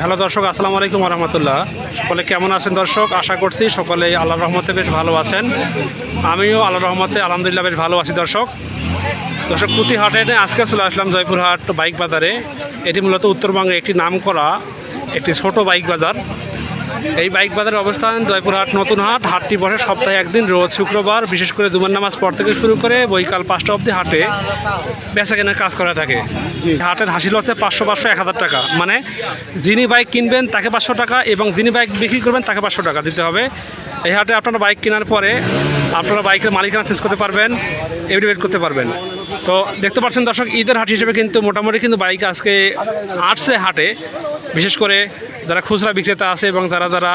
Hello দর্শক, আসসালামু আলাইকুম ওয়া রাহমাতুল্লাহ। সকলে কেমন আছেন দর্শক? আশা করছি সকলে আল্লাহর রহমতে বেশ ভালো আছেন। আমিও আল্লাহর রহমতে আলহামদুলিল্লাহ বেশ ভালো আছি। দর্শক প্রতি হাটে আজকে চলে আসলাম জয়পুরহাট বাইক বাজারে। এটি মূলত উত্তরবঙ্গের একটি নামকরা একটি ছোট বাইক বাজার। এই বাইক বাজারের অবস্থান জয়পুরহাট নতুন হাট। হাটটি বসে সপ্তাহে একদিন, রোজ শুক্রবার, বিশেষ করে জুমার নামাজ পর থেকে শুরু করে বৈকাল 5টা অবধি হাটে বেচা কেনার কাজ করা থাকে। হাটের হাসিল হচ্ছে 500, 1000 টাকা, মানে যিনি বাইক কিনবেন তাকে 500 টাকা এবং যিনি বাইক বিক্রি করবেন তাকে 500 টাকা দিতে হবে। এই হাটে আপনারা বাইক কেনার পরে আপনারা বাইকের মালিকানা চেঞ্জ করতে পারবেন, এভিডেভিট করতে পারবেন। তো দেখতে পাচ্ছেন দর্শক, ঈদের হাট হিসেবে কিন্তু মোটামুটি কিন্তু বাইক আজকে আসছে হাটে। বিশেষ করে যারা খুচরা বিক্রেতা আছে এবং যারা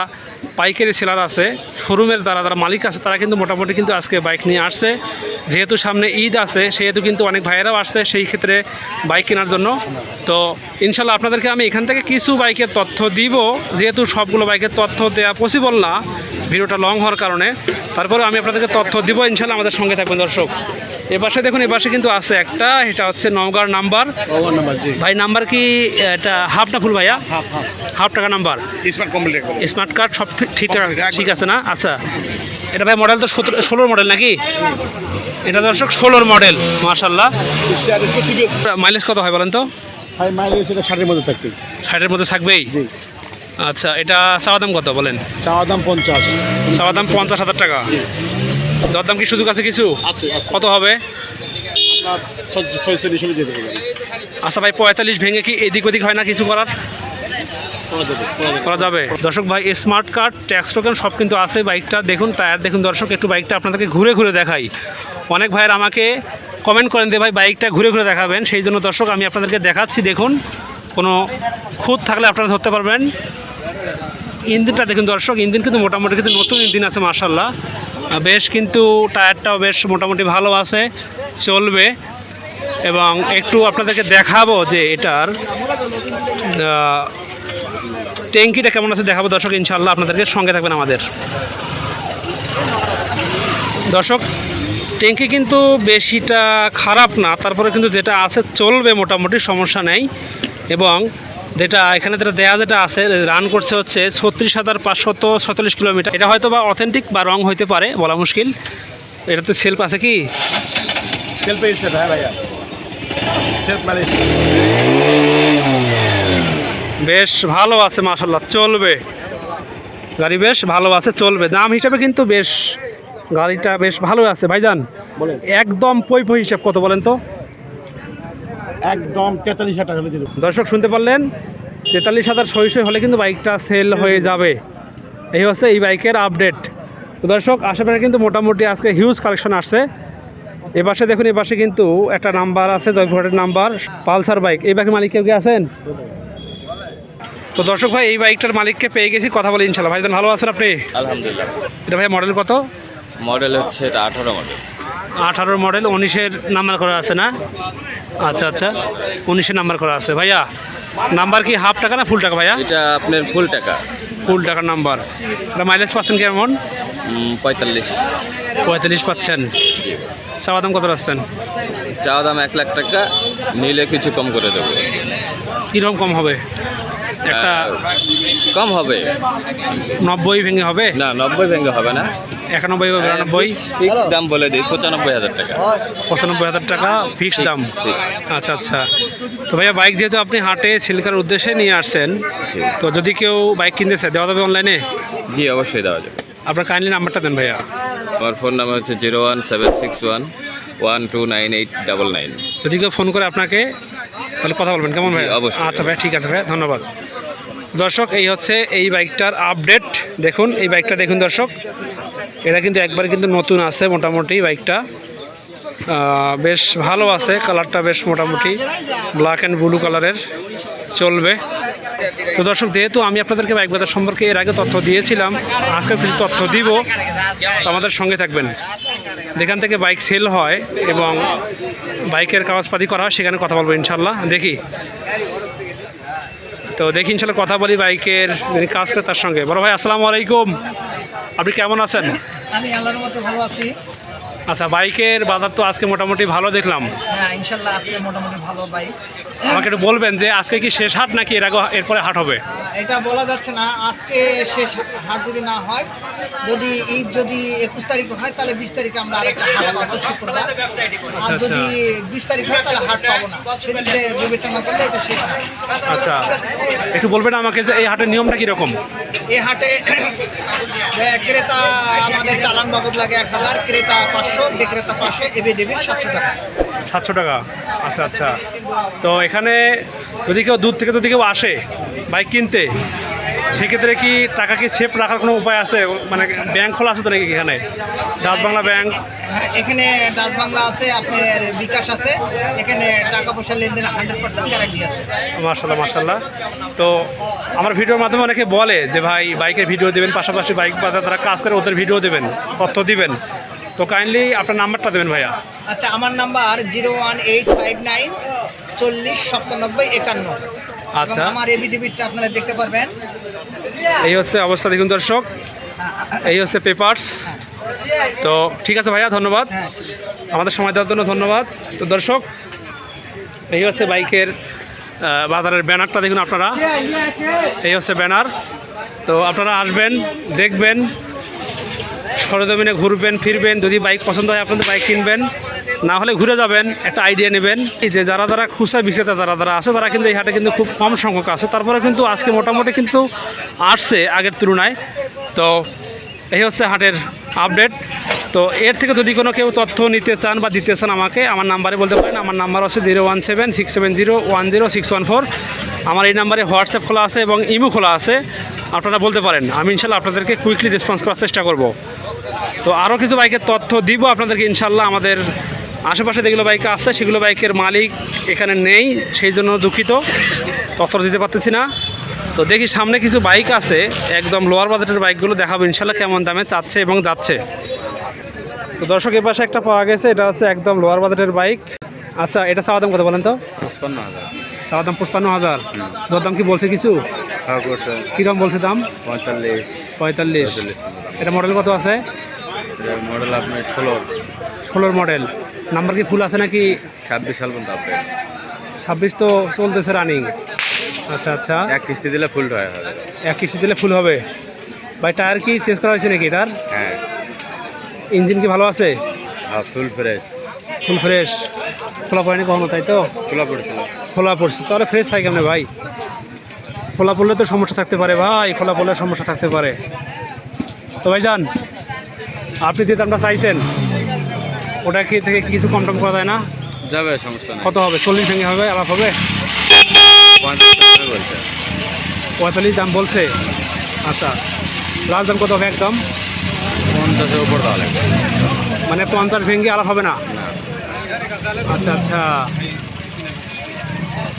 পাইকারি সেলার আছে, শোরুমের যারা মালিক আছে, তারা কিন্তু মোটামুটি কিন্তু আজকে বাইক নিয়ে আসছে। যেহেতু সামনে ঈদ আছে সেহেতু কিন্তু অনেক ভাইয়েরাও আসছে সেই ক্ষেত্রে বাইক কেনার জন্য। তো ইনশাল্লাহ আপনাদেরকে আমি এখান থেকে কিছু বাইকের তথ্য দিব, যেহেতু সবগুলো বাইকের তথ্য দেওয়া পসিবল না ভিডিওটা লং হওয়ার কারণে। তারপরে আমি আপনাদেরকে তথ্য দিব, ইনশাল্লাহ আমাদের সঙ্গে থাকবেন দর্শক। এপাশে দেখুন, এপাশে কিন্তু আছে একটা, এটা হচ্ছে নওগাঁর নাম্বার। ভাই নাম্বার কি এটা হাফ না ফুল ভাইয়া? হাফ টাকা নাম্বার, স্মার্ট কার্ড সব ঠিক আছে না? আচ্ছা, এটা ভাই মডেল তো 16 মডেল নাকি? এটা দর্শক 16 মডেল, মাশাআল্লাহ। মাইলেজ কত হয় বলেন তো? মাইলেজ এটা 60-এর মধ্যে থাকবে। 60-এর মধ্যে থাকবেই? আচ্ছা, এটা চাওয়া দাম কত বলেন? চাওয়া দাম 50। চাওয়া দাম 50,000 টাকা। দরদাম কি সুযোগ আছে কিছু? কত হবে? আচ্ছা ভাই, 45 ভেঙে কি এদিক ওদিক হয় না কিছু করা যাবে? দর্শক ভাই, স্মার্ট কার্ড, ট্যাক্স টোকেন সব কিন্তু আছে। বাইকটা দেখুন, টায়ার দেখুন দর্শক। একটু বাইকটা আপনাদেরকে ঘুরে ঘুরে দেখাই। অনেক ভাইয়ের আমাকে কমেন্ট করেন যে ভাই বাইকটা ঘুরে ঘুরে দেখাবেন, সেই জন্য দর্শক আমি আপনাদেরকে দেখাচ্ছি। দেখুন, কোনো খুঁত থাকলে আপনারা ধরতে পারবেন। ইঞ্জিনটা দেখুন দর্শক, ইঞ্জিন কিন্তু মোটামুটি কিন্তু নতুন ইঞ্জিন আছে, মাশাআল্লাহ। বেশ কিন্তু টায়ারটাও বেশ মোটামুটি ভালো আছে, চলবে। এবং একটু আপনাদেরকে দেখাবো যে এটার ট্যাঙ্কিটা কেমন আছে দেখাবো দর্শক, ইনশাআল্লাহ আপনাদেরকে সঙ্গে থাকবেন আমাদের। দর্শক, ট্যাঙ্কি কিন্তু বেশিটা খারাপ না, তারপরে কিন্তু যেটা আছে চলবে, মোটামুটি সমস্যা নেই। এবং যেটা এখানে যেটা আছে, রান করছে হচ্ছে 36,546 কিলোমিটার। এটা হয়তো বা অথেন্টিক বা রং হইতে পারে, বলা মুশকিল। এটাতে সেলফ আছে কি? বেশ ভালো আছে, মাশাআল্লাহ, চলবে। গাড়ি বেশ ভালো আছে, চলবে। দাম হিসাবে কিন্তু বেশ গাড়িটা বেশ ভালো আছে। ভাইজান একদম পই হিসাব কত বলেন তো? একদম 43,000 টাকা দিল। দর্শক শুনতে পারলেন, 43,000 সই হলে কিন্তু বাইকটা সেল হয়ে যাবে। এই হচ্ছে এই বাইকের আপডেট। তো দর্শক, আশেপাশে কিন্তু মোটামুটি আজকে হিউজ কালেকশন আসছে। এপাশে দেখুন, এপাশে কিন্তু একটা নাম্বার আছে, জয়পুরহাটের নাম্বার, পালসার বাইক। এই বাইকের মালিক কেউ কি আছেন? তো দর্শক ভাই, এই বাইকটার মালিককে পেয়ে গেছি, কথা বলি ইনশাল্লাহ। ভাইজান ভালো আছেন আপনি? আলহামদুলিল্লাহ। এটা ভাই মডেল কত? মডেল হচ্ছে এটা 18 মডেল। 18 মডেল, 19-এর নাম্বার করা আছে না? আচ্ছা আচ্ছা, 19-এর নাম্বার করা আছে। ভাইয়া নাম্বার কি হাফ টাকা না ফুল টাকা ভাইয়া? এটা আপনার ফুল টাকা। ফুল টাকার নাম্বার। এটা মাইলেজ পাচ্ছেন কেমন? 45 পাচ্ছেন। চাওয়া দাম কত রাখছেন? চাওয়া দাম 1 লাখ টাকা, নিলে কিছু কম করে দেবো। কীরকম কম হবে? একটা কম হবে। 90 ভেঙে হবে? না, 90 ভেঙে হবে না। 91 বা 92? ফিক্স দাম বলে দিই 95,000 টাকা। 95,000 টাকা ফিক্স দাম। আচ্ছা আচ্ছা। তো ভাইয়া, বাইক যেহেতু আপনি হাটে সেল করার উদ্দেশ্যে নিয়ে আসছেন, তো যদি কেউ বাইক কিনতে চায় দেওয়া যাবে অনলাইনে? জি, অবশ্যই দেওয়া যাবে। আপনার কাইন্ডলি নাম্বারটা দেন ভাইয়া। আমার ফোন নাম্বার হচ্ছে 01761129899। যদি কেউ ফোন করে আপনাকে, তাহলে কথা বলবেন, কেমন ভাই? অবশ্যই। আচ্ছা ভাই, ঠিক আছে ভাই, ধন্যবাদ। দর্শক, এই হচ্ছে এই বাইকটার আপডেট। দেখুন এই বাইকটা দেখুন দর্শক, এটা কিন্তু একবার কিন্তু নতুন আছে মোটামুটি। বাইকটা বেশ ভালো আছে, কালারটা বেশ মোটামুটি ব্ল্যাক অ্যান্ড ব্লু কালারের, চলবে। তো দর্শক, যেহেতু আমি আপনাদেরকে বাইক বাজার সম্পর্কে এর আগে তথ্য দিয়েছিলাম, আজকে কিছু তথ্য দিব, তো আমাদের সঙ্গে থাকবেন। যেখান থেকে বাইক সেল হয় এবং বাইকের কাগজপাতি করা হয়, সেখানে কথা বলবো ইনশাল্লাহ। দেখি ইনশাল্লাহ কথা বলি বাইকের যিনি কাজ করে তার সঙ্গে। বড় ভাই আসসালামু আলাইকুম, আপনি কেমন আছেন? আমি আল্লাহর মতো ভালো আছি। আচ্ছা, বাইকের বাজার তো আজকে মোটামুটি ভালো দেখলাম। হ্যাঁ ইনশাল্লাহ আজকে মোটামুটি ভালো বাইক। আমাকে একটু বলবেন যে আজকে কি শেষ হাট নাকি এরপরে হাট হবে? এটা বলা যাচ্ছে না, আজকে শেষ হাট যদি না হয়, যদি ঈদ যদি 21 তারিখ হয় তাহলে 20 তারিখে আমরা আরেকটা হাট পাবো শুক্রবার। আর যদি 20 তারিখ হয় তাহলে হাট পাবো না, সেদিকে বিবেচনা করলে এটা শেষ হাট। আচ্ছা, একটু বলবেন আমাকে যে এই হাটের নিয়মটা কীরকম? এই হাটে ক্রেতা আমাদের চালান বাবদ লাগে 1000, ক্রেতা 500, বিক্রেতা 500, এবিডেবিট 700 টাকা। 700 টাকা। আচ্ছা আচ্ছা, তো এখানে যদি কেউ দূর থেকে যদি কেউ আসে বাইক কিনতে, সেক্ষেত্রে কি টাকা কি সেফ রাখার কোনো উপায় আছে? মানে ব্যাংক খোলা আছে তো নাকি এখানে? Dutch Bangla bank? হ্যাঁ, এখানে ডাচ বাংলা আছে, আপনার বিকাশ আছে, এখানে টাকা পয়সা লেনদেন 100% গ্যারান্টি আছে। মাশাল্লাহ মাশাল্লাহ। তো আমার ভিডিওর মাধ্যমে অনেকে বলে যে ভাই বাইকের ভিডিও দেবেন, পাশাপাশি বাইক বাজার তারা কাজ করে ওদের ভিডিও দেবেন, তথ্য দিবেন। তো কাইন্ডলি আপনার নাম্বারটা দেবেন ভাইয়া। আচ্ছা, আমার নাম্বার 01859 40 97 51। আচ্ছা, আমার এবিডিবিটটা আপনারা দেখতে পারবেন। এই হচ্ছে অবস্থা, দেখুন দর্শক, এই হচ্ছে পেপারস। তো ঠিক আছে ভাইয়া, ধন্যবাদ হ্যাঁ, আমাদের সময় দেওয়ার জন্য, ধন্যবাদ। তো দর্শক, এই হচ্ছে বাইকের বাজারের ব্যানারটা দেখুন আপনারা, এই হচ্ছে ব্যানার। তো আপনারা আসবেন, দেখবেন, সরজমিনে ঘুরবেন ফিরবেন, যদি বাইক পছন্দ হয় আপনাদের বাইক কিনবেন, না হলে ঘুরে যাবেন, একটা আইডিয়া নেবেন। এই যে যারা খুচরা বিক্রেতা যারা আছে, তারা কিন্তু এই হাটে কিন্তু খুব কম সংখ্যক আছে, তারপরে কিন্তু আজকে মোটামুটি কিন্তু আসছে আগের তুলনায়। তো এই হচ্ছে হাটের আপডেট। তো এর থেকে যদি কোনো কেউ তথ্য নিতে চান বা দিতে চান আমাকে, আমার নাম্বারে বলতে পারেন। আমার নাম্বার হচ্ছে 01767010614। আমার এই নাম্বারে হোয়াটসঅ্যাপ খোলা আছে এবং ইমো খোলা আছে, আপনারা বলতে পারেন। আমি ইনশাল্লাহ আপনাদেরকে কুইকলি রেসপন্স করার চেষ্টা করব। তো আরও কিছু বাইকের তথ্য দিব আপনাদেরকে ইনশাল্লাহ। আমাদের আশেপাশে যেগুলো বাইক আছে সেগুলো বাইকের মালিক এখানে নেই, সেই জন্য দুঃখিত, তথ্য দিতে পারতেছি না। তো দেখি সামনে কিছু বাইক আছে একদম লোয়ার বাজেটের বাইকগুলো দেখাবো ইনশাল্লাহ, কেমন দামে চাচ্ছে এবং যাচ্ছে। তো দর্শক, এর পাশে একটা পাওয়া গেছে, এটা হচ্ছে একদম লোয়ার বাজেটের বাইক। আচ্ছা, এটা চাওয়া দাম কত বলেন তো? 55,000। চাওয়া দাম 55,000। দরদাম কি বলছে কিছু? কী দাম বলছে দাম? 45। এটা মডেল কত আছে? মডেল আপনার 16 মডেল। নাম্বার কি ফুল আছে নাকি? 26 সাল পর্যন্ত আপডেট। 26 তো চলতেছে রানিং। আচ্ছা আচ্ছা, এক কিস্তি দিলে ফুল হয় হবে। এক কিস্তি দিলে ফুল হবে। ভাই টায়ার কি চেঞ্জ করা হয়েছে নাকি এটার? হ্যাঁ, ইঞ্জিন কি ভালো আছে? Full fresh. ফুল ফ্রেশ, খোলা পড়েনি কখনো, তাই তো? খোলা পড়েছিল। খোলা পড়ছে, তাহলে ফ্রেশ থাকে কেমন ভাই? খোলা পড়লে তো সমস্যা থাকতে পারে ভাই, খোলা পড়লে সমস্যা থাকতে পারে। তো ভাই যান, আপনি যে দামটা চাইছেন ওটা কি থেকে কিছু কম টম করা যায় না? যাবে, সমস্যা নেই। কত হবে? 40 ভেঙে হবে, আলাপ হবে? 45 বলছে। 45 দাম বলছে। আচ্ছা, লাস্ট দাম কত হবে একদম? 50-এর উপর দেওয়া লাগবে। মানে 50 ভেঙে আলাপ হবে না? আচ্ছা আচ্ছা,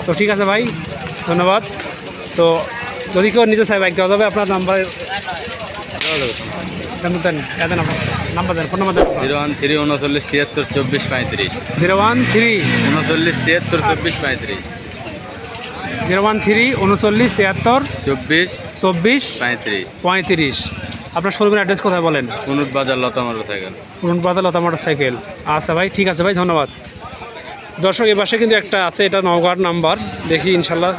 তো ঠিক আছে ভাই, ধন্যবাদ। তো যদি কেউ নিতে চায় বাইক দেওয়া যাবে? আপনার নাম্বার দেন, আপনার নাম্বার দেন, ফোন নাম্বার দেন। 013 39 73 24 35। 013 39 73 24 35। 013 39 73 24 24 35। 35। আপনার শোরুমের অ্যাড্রেস কোথায় বলেন? কুনুট বাজার, লতা মোটরসাইকেল। পুরন পাতা লতা মোটরসাইকেল। আচ্ছা ভাই, ঠিক আছে ভাই, ধন্যবাদ। দর্শক, এ পাশে কিন্তু একটা আছে, এটা নওগাঁর নাম্বার, দেখি ইনশাল্লাহ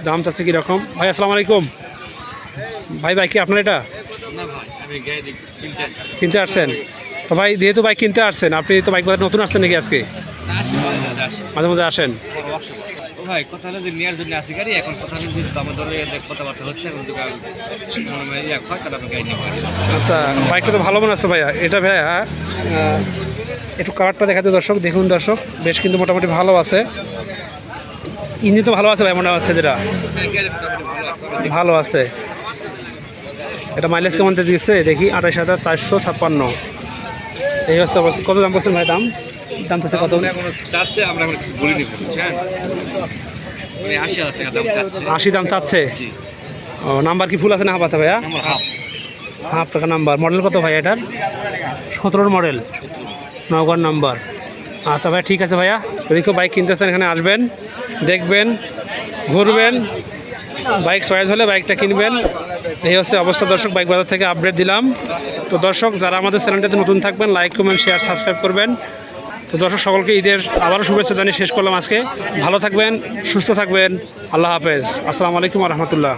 দাম চাচ্ছে কীরকম। ভাই আসসালামু আলাইকুম। ভাই বাইক কি আপনার এটা কিনতে আসছেন? তো ভাই যেহেতু বাইক কিনতে আসছেন, আপনি তো বাইক বাজার নতুন আসছেন নাকি আজকে? মাঝে মাঝে আসেন? ভাই কথা হলো যে নেওয়ার জন্য আসি গাড়ি, এখন কথা হলো যে দামের দরে কথাবার্তা হচ্ছে, এখন দোকান মনে হয় ইয়া হয় তাহলে আপনি গাড়ি নিয়ে পারেন। আচ্ছা, বাইকটা তো ভালো মনে হচ্ছে ভাইয়া। এটা ভাইয়া একটু কালারটা দেখাতে দর্শক, দেখুন দর্শক, বেশ কিন্তু মোটামুটি ভালো আছে। ইঞ্জিন তো ভালো আছে ভাই মনে হচ্ছে, যেটা ভালো আছে। এটা মাইলেজ কেমন দিচ্ছে দেখি? 28,456। এই হচ্ছে অবস্থা। কত দাম বলছেন ভাই? দাম চাচ্ছে কত? চাচ্ছে, আমরা এখন কিছু বলিনি, বুঝছেন, 80,000 টাকা দাম চাচ্ছে। 80 দাম চাচ্ছে। ও, নাম্বার কি ফুল আছে না হাফ আছে ভাইয়া? হাফ টাকা নাম্বার। মডেল কত ভাই এটার? 17 মডেল, নওগাঁর নাম্বার। আচ্ছা ভাই, ঠিক আছে ভাইয়া, যদি কেউ বাইক কিনতে চান এখানে আসবেন, দেখবেন, ঘুরবেন, বাইক চয়েস হলে বাইকটা কিনবেন, এই হচ্ছে অবস্থা দর্শক, বাইক বাজার থেকে আপডেট দিলাম। তো দর্শক যারা আমাদের চ্যানেলটাতে নতুন থাকবেন, লাইক কমেন্ট শেয়ার সাবস্ক্রাইব করবেন। তো দর্শক সকলকে ঈদের আবারও শুভেচ্ছা জানিয়ে শেষ করলাম আজকে। ভালো থাকবেন, সুস্থ থাকবেন, আল্লাহ হাফেজ, আসসালামু আলাইকুম রহমতুল্লাহ।